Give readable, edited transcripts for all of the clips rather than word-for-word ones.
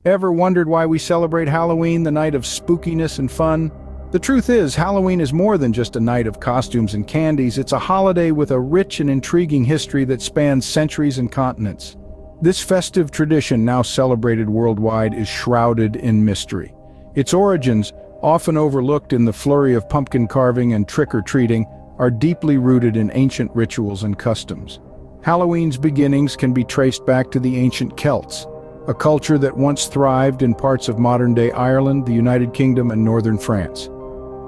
Ever wondered why we celebrate Halloween, the night of spookiness and fun? The truth is, Halloween is more than just a night of costumes and candies. It's a holiday with a rich and intriguing history that spans centuries and continents. This festive tradition, now celebrated worldwide, is shrouded in mystery. Its origins, often overlooked in the flurry of pumpkin carving and trick-or-treating, are deeply rooted in ancient rituals and customs. Halloween's beginnings can be traced back to the ancient Celts, a culture that once thrived in parts of modern-day Ireland, the United Kingdom, and northern France.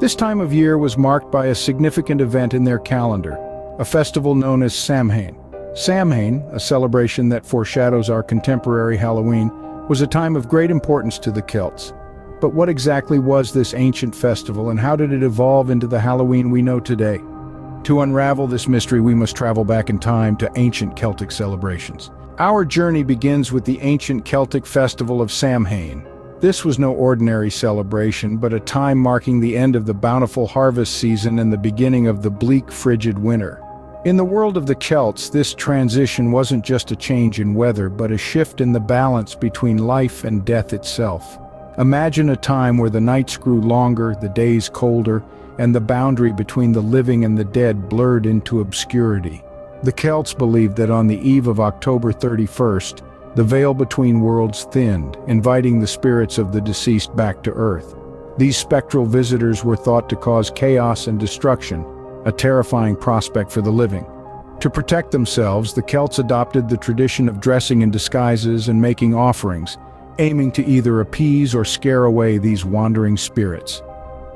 This time of year was marked by a significant event in their calendar, a festival known as Samhain. Samhain, a celebration that foreshadows our contemporary Halloween, was a time of great importance to the Celts. But what exactly was this ancient festival, and how did it evolve into the Halloween we know today? To unravel this mystery, we must travel back in time to ancient Celtic celebrations. Our journey begins with the ancient Celtic festival of Samhain. This was no ordinary celebration, but a time marking the end of the bountiful harvest season and the beginning of the bleak, frigid winter. In the world of the Celts, this transition wasn't just a change in weather, but a shift in the balance between life and death itself. Imagine a time where the nights grew longer, the days colder, and the boundary between the living and the dead blurred into obscurity. The Celts believed that on the eve of October 31st, the veil between worlds thinned, inviting the spirits of the deceased back to Earth. These spectral visitors were thought to cause chaos and destruction, a terrifying prospect for the living. To protect themselves, the Celts adopted the tradition of dressing in disguises and making offerings, aiming to either appease or scare away these wandering spirits.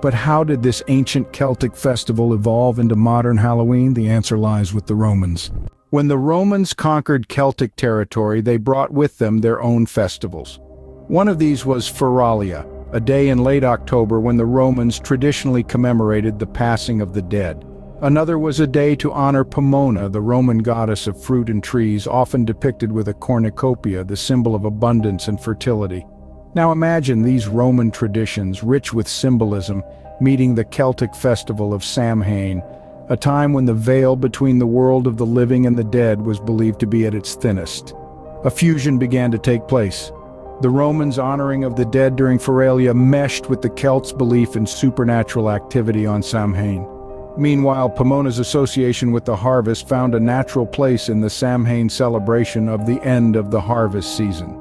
But how did this ancient Celtic festival evolve into modern Halloween? The answer lies with the Romans. When the Romans conquered Celtic territory, they brought with them their own festivals. One of these was Feralia, a day in late October when the Romans traditionally commemorated the passing of the dead. Another was a day to honor Pomona, the Roman goddess of fruit and trees, often depicted with a cornucopia, the symbol of abundance and fertility. Now imagine these Roman traditions, rich with symbolism, meeting the Celtic festival of Samhain, a time when the veil between the world of the living and the dead was believed to be at its thinnest. A fusion began to take place. The Romans' honoring of the dead during Feralia meshed with the Celts' belief in supernatural activity on Samhain. Meanwhile, Pomona's association with the harvest found a natural place in the Samhain celebration of the end of the harvest season.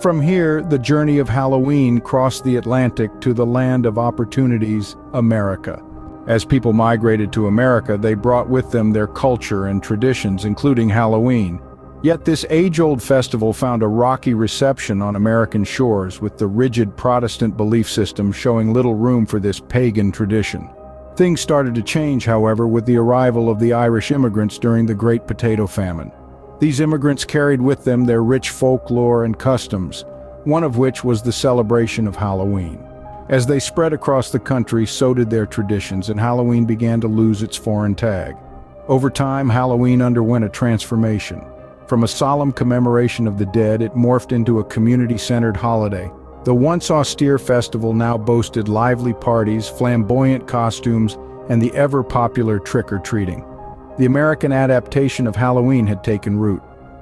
From here, the journey of Halloween crossed the Atlantic to the land of opportunities, America. As people migrated to America, they brought with them their culture and traditions, including Halloween. Yet this age-old festival found a rocky reception on American shores, with the rigid Protestant belief system showing little room for this pagan tradition. Things started to change, however, with the arrival of the Irish immigrants during the Great Potato Famine. These immigrants carried with them their rich folklore and customs, one of which was the celebration of Halloween. As they spread across the country, so did their traditions, and Halloween began to lose its foreign tag. Over time, Halloween underwent a transformation. From a solemn commemoration of the dead, it morphed into a community-centered holiday. The once austere festival now boasted lively parties, flamboyant costumes, and the ever-popular trick-or-treating. The American adaptation of Halloween had taken root.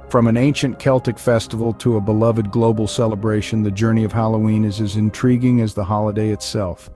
From an ancient Celtic festival to a beloved global celebration, the journey of Halloween is as intriguing as the holiday itself.